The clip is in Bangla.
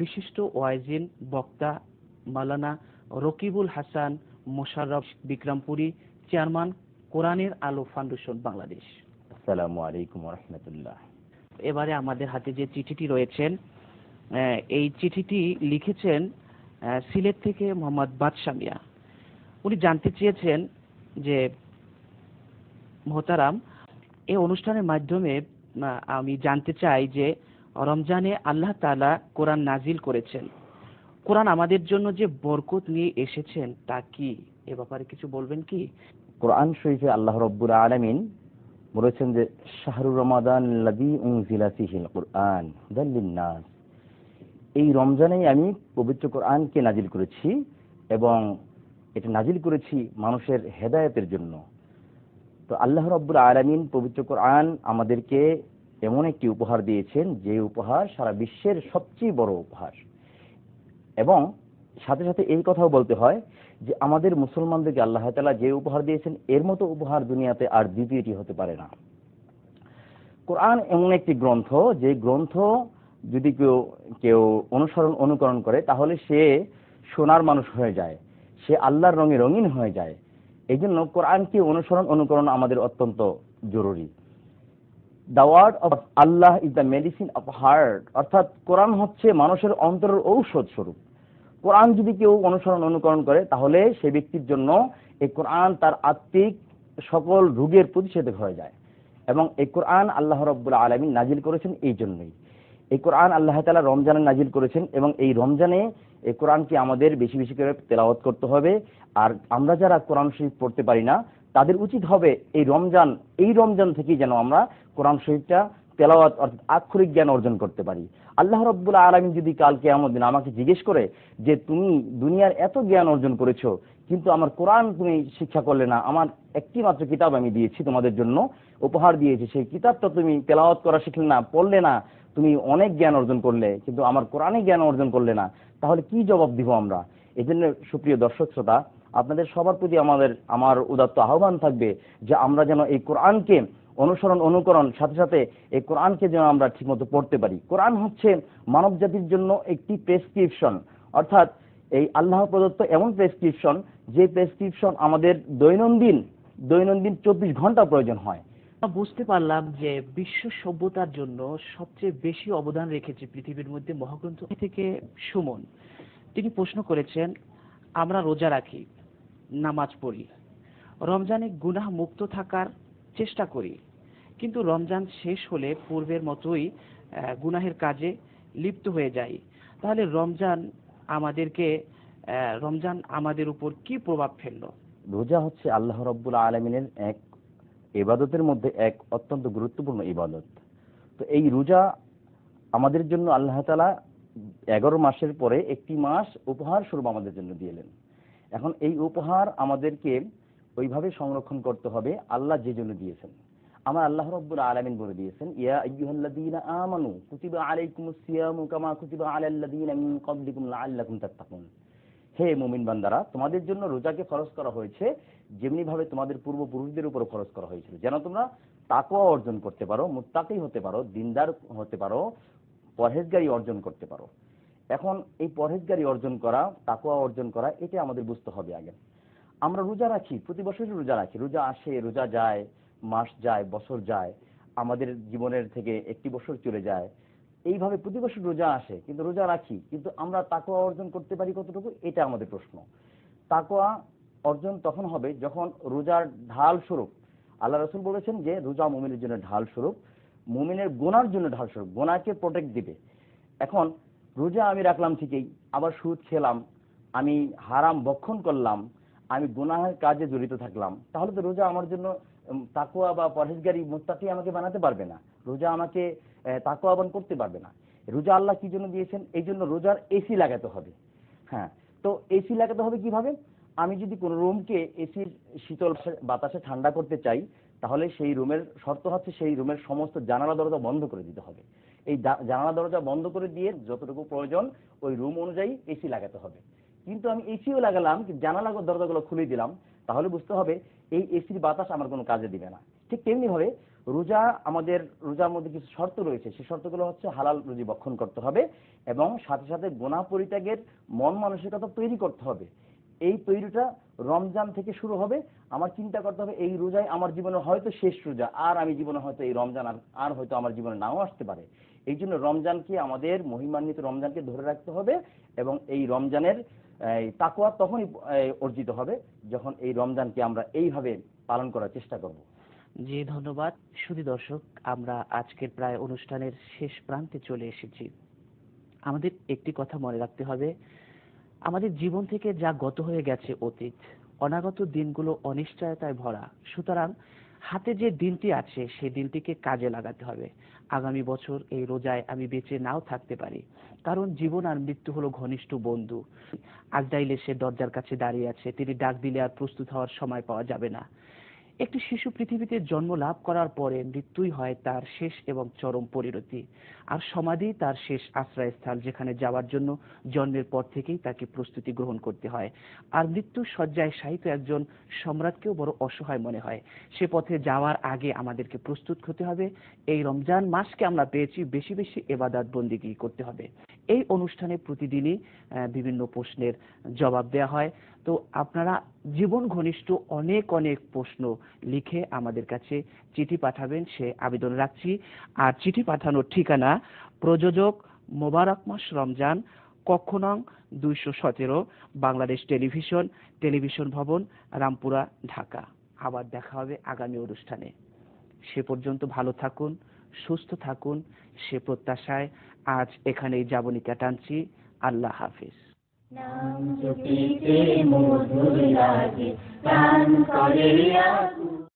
বিশিষ্ট ওয়াইজিন বক্তা মাওলানা রকিবুল হাসান মোশাররফ বিক্রমপুরী, চেয়ারম্যান কোরআনের আলো ফাউন্ডেশন বাংলাদেশ। আসসালামু আলাইকুম ওয়া রাহমাতুল্লাহ। এবারে আমাদের হাতে যে চিঠিটি রয়েছেন, এই চিঠিটি লিখেছেন সিলেট থেকে মোহাম্মদ বাদশা মিয়া। উনি জানতে চেয়েছেন যে মোহতারাম, এই অনুষ্ঠানের মাধ্যমে আমি জানতে চাই যে রমজানে আল্লাহ তাআলা কোরআন নাজিল করেছেন। কোরআন আমাদের জন্য যে বরকত নিয়ে এসেছেন তা কি, এ ব্যাপারে কিছু বলবেন কি? কোরআন শরীফে আল্লাহ রাব্বুল আলামিন বলেছেন যে শাহরুর রমাদানাল্লাযী উনজিলা ফীহিল কুরআন হুদাল লিন-নাস। এই রমজানেই আমি পবিত্র কোরআনকে নাজিল করেছি এবং এটা নাজিল করেছি মানুষের হেদায়েতের জন্য। তো আল্লাহ রাব্বুল আলামিন পবিত্র কোরআন আমাদেরকে এমন একটি উপহার দিয়েছেন যে উপহার সারা বিশ্বের সবচেয়ে বড় উপহার। এবং সাথে সাথে এই কথাও বলতে হয় যে আমাদের মুসলমানদেরকে আল্লাহ তাআলা যে উপহার দিয়েছেন এর মতো উপহার দুনিয়াতে আর দ্বিতীয়টি হতে পারে না। কোরআন এমন একটি গ্রন্থ, যে গ্রন্থ যদি কেউ অনুসরণ অনুকরণ করে তাহলে সে সোনার মানুষ হয়ে যায়, সে আল্লাহর রঙে রঙিন হয়ে যায়। এই জন্য কোরআনকে অনুসরণ অনুকরণ আমাদের অত্যন্ত জরুরি। The word of Allah is the medicine of heart, অর্থাৎ কোরআন হচ্ছে মানুষের অন্তরের ঔষধ স্বরূপ। কোরআন যদি কেউ অনুসরণ অনুকরণ করে তাহলে সে ব্যক্তির জন্য এই কোরআন তার আত্মিক সকল রোগের প্রতিষেধক হয়ে যায়। এবং এই কোরআন আল্লাহ রাব্বুল আলামিন নাজিল করেছেন এই জন্যই। এই কোরআন আল্লাহ তাআলা রমজানে নাজিল করেছেন এবং এই রমজানে এই কোরআনকে আমাদের বেশি বেশি করে তেলাওয়াত করতে হবে। আর আমরা যারা কোরআন শরীফ পড়তে পারি না তাদের উচিত হবে এই রমজান থেকেই যেন আমরা কোরআন শরীফটা তেলাওয়াত অর্থাৎ আক্ষরিক জ্ঞান অর্জন করতে পারি। আল্লাহ রাব্বুল আলামিন যদি কাল কিয়ামত দিন আমাকে জিজ্ঞেস করে যে তুমি দুনিয়ার এত জ্ঞান অর্জন করেছো কিন্তু আমার কোরআন তুমি শিক্ষা করলে না, আমার একটি মাত্র কিতাব আমি দিয়েছি তোমাদের জন্য উপহার দিয়েছি, সেই কিতাবটা তুমি তেলাওয়াত করা শিখলে না, পড়লে না, তুমি অনেক জ্ঞান অর্জন করলে কিন্তু আমার কোরআনে জ্ঞান অর্জন করলে না, তাহলে কি জবাব দিব আমরা? এই জন্য সুপ্রিয় দর্শক শ্রোতা, আপনাদের সবার প্রতি আমার উদাত্ত আহ্বান থাকবে যে আমরা যেন এই কোরআনকে অনুসরণ অনুকরণ সাথে সাথে এই কোরআনকে যেন আমরা ঠিকমতো পড়তে পারি। কোরআন হচ্ছে মানব জাতির জন্য একটি প্রেসক্রিপশন, অর্থাৎ এই আল্লাহ প্রদত্ত এমন প্রেসক্রিপশন যে প্রেসক্রিপশন আমাদের দৈনন্দিন 24 ঘন্টা প্রয়োজন হয়। বুঝতে পারলাম যে বিশ্ব সভ্যতার জন্য সবচেয়ে বেশি অবদান রেখেছে পৃথিবীর মধ্যে মহাগ্রন্থ থেকে সুমন। তিনি প্রশ্ন করেছেন, আমরা রোজা রাখি, নামাজ পড়ি, রমজানে গুনাহ মুক্ত থাকার চেষ্টা করি, কিন্তু রমজান শেষ হলে পূর্বের মতোই গুনাহের কাজে লিপ্ত হয়ে যাই। তাহলে রমজান আমাদের উপর কি প্রভাব ফেললো? রোজা হচ্ছে আল্লাহ রাব্বুল আলামিনের এক ইবাদতের মধ্যে এক অত্যন্ত গুরুত্বপূর্ণ ইবাদত। তো এই রোজা আমাদের জন্য আল্লাহ তাআলা 11 মাসের পরে একটি মাস উপহার স্বরূপ আমাদের জন্য দিলেন। এখন এই উপহার আমাদেরকে ওইভাবে সংরক্ষণ করতে হবে আল্লাহ যে জন্য দিয়েছেন। আমার আল্লাহ রাব্বুল আলামিন বলে দিয়েছেন, ইয়া আইয়ুহাল্লাযীনা আমানু কুতিবা আলাইকুমুস সিয়ামু কামা কুতিবা আলাল্লাযীনা মিন ক্বাবলিকুম লাআল্লাকুম তাত্তাকুন। হে মুমিন বান্দারা, তোমাদের জন্য রোজাকে ফরজ করা হয়েছে যেমনি ভাবে তোমাদের পূর্বপুরুষদের উপর ফরজ করা হয়েছিল, যেন তোমরা তাকওয়া অর্জন করতে পারো, মুত্তাকী হতে পারো, দিনদার হতে পারো, পরহেজগারি অর্জন করতে পারো। এখন এই পরহেজগারি অর্জন করা, তাকওয়া অর্জন করা, এটা আমাদের বুঝতে হবে আগে। আমরা রোজা রাখি, প্রতি বছরই রোজা রাখি, রোজা আসে, রোজা যায়, মাস যায়, বছর যায়, আমাদের জীবনের থেকে একটি বছর চলে যায়, এইভাবে প্রতি বছর রোজা আসে, কিন্তু রোজা রাখি, কিন্তু আমরা তাকওয়া অর্জন করতে পারি কতটুকু, এটা আমাদের প্রশ্ন। তাকওয়া অর্জন তখন হবে যখন রোজার ঢাল স্বরূপ, আল্লাহ রাসূল বলেছেন যে রোজা মুমিনের জন্য ঢাল স্বরূপ, মুমিনের গুনার জন্য ঢাল স্বরূপ, গুনাহকে প্রোটেক্ট দিবে। এখন রোজা আমি রাখলাম ঠিকই, আবার সুদ খেলাম, আমি হারাম ভক্ষণ করলাম, আমি গুনাহের কাজে জড়িত থাকলাম, তাহলে তো রোজা আমার জন্য তাকওয়া বা পরহেজগারি মুত্তাকী আমাকে বানাতে পারবে না, রোজা আমাকে তাকওয়াবান করতে পারবে না। রোজা আল্লাহ কি জন্য দিয়েছেন? এই জন্য রোজার এসি লাগাতে হবে। হ্যাঁ, তো এসি লাগাতে হবে কিভাবে? আমি যদি কোনো রুমকে এসির শীতল বাতাসে ঠান্ডা করতে চাই তাহলে সেই রুমের শর্ত হচ্ছে সেই রুমের সমস্ত জানালা দরজা বন্ধ করে দিতে হবে। এই জানালা দরজা বন্ধ করে দিয়ে যতটুকু প্রয়োজন ওই রুম অনুযায়ী এসি লাগাতে হবে। কিন্তু আমি এসিও লাগালাম, জানালা দরজাগুলো খুলে দিলাম, তাহলে বুঝতে হবে এই এসির বাতাস আমার কোনো কাজে দিবে না। ঠিক তেমনি ভাবে রোজার মধ্যে কিছু শর্ত রয়েছে। সেই শর্তগুলো হচ্ছে হালাল রুজি ভক্ষণ করতে হবে এবং সাথে সাথে গুনাহ পরিত্যাগের মন মানসিকতা তৈরি করতে হবে। এই তৈরিটা রমজান থেকে শুরু হবে। আমার চিন্তা করতে হবে এই রোজায় আমার জীবনে হয়তো শেষ রোজা, আর আমি জীবনে হয়তো এই রমজান আর হয়তো আমার জীবনে নাও আসতে পারে। এই জন্য রমজানকে, আমাদের মহিমান্বিত রমজানকে ধরে রাখতে হবে এবং এই রমজানের তাকওয়া তখনই অর্জিত হবে যখন এই রমজানকে আমরা এইভাবে পালন করার চেষ্টা করব। জি, ধন্যবাদ। সুধী দর্শক, আমরা আজকের প্রায় অনুষ্ঠানের শেষ প্রান্তে চলে এসেছি। আমাদের একটি কথা মনে রাখতে হবে, আমাদের জীবন থেকে যা গত হয়ে গেছে অতীত, অনাগত দিনগুলো অনিশ্চয়তায় ভরা। সুতরাং হাতে যে দিনটি আছে সেই দিনটিকে কাজে লাগাতে হবে। আগামী বছর এই রোজায় আমি বেঁচে নাও থাকতে পারি, কারণ জীবন আর মৃত্যু হলো ঘনিষ্ঠ বন্ধু। আজরাইল এসে দরজার কাছে দাঁড়িয়ে আছে, তিনি ডাক দিলে আর প্রস্তুত হওয়ার সময় পাওয়া যাবে না। একটি শিশু পৃথিবীতে জন্ম লাভ করার পরে মৃত্যুই হয় তার শেষ এবং চরম পরিণতি, আর সমাধি তার শেষ আশ্রয়স্থল, যেখানে যাওয়ার জন্য জন্মের পর থেকেই তাকে প্রস্তুতি গ্রহণ করতে হয়। আর মৃত্যুর শয্যায় শায়িত একজন সম্রাটকেও বড় অসহায় মনে হয়। সে পথে যাওয়ার আগে আমাদেরকে প্রস্তুত হতে হবে। এই রমজান মাসকে আমরা পেয়েছি, বেশি বেশি ইবাদত বন্দেগী করতে হবে। এই অনুষ্ঠানে প্রতিদিনই বিভিন্ন প্রশ্নের জবাব দেওয়া হয়। তো আপনারা জীবন ঘনিষ্ঠ অনেক অনেক প্রশ্ন লিখে আমাদের কাছে চিঠি পাঠাবেন, সে আবেদন রাখছি। আর চিঠি পাঠানোর ঠিকানা প্রযোজক মোবারক মাস রমজান, কক্ষ নং 217, বাংলাদেশ টেলিভিশন ভবন, রামপুরা, ঢাকা। আবার দেখা হবে আগামী অনুষ্ঠানে। সে পর্যন্ত ভালো থাকুন, সুস্থ থাকুন, সে প্রত্যাশায় আজ এখানেই যাবনিকা টানছি। আল্লাহ হাফিজ। নাম জপিতে মধুর লাগে, প্রাণ করে আকুল।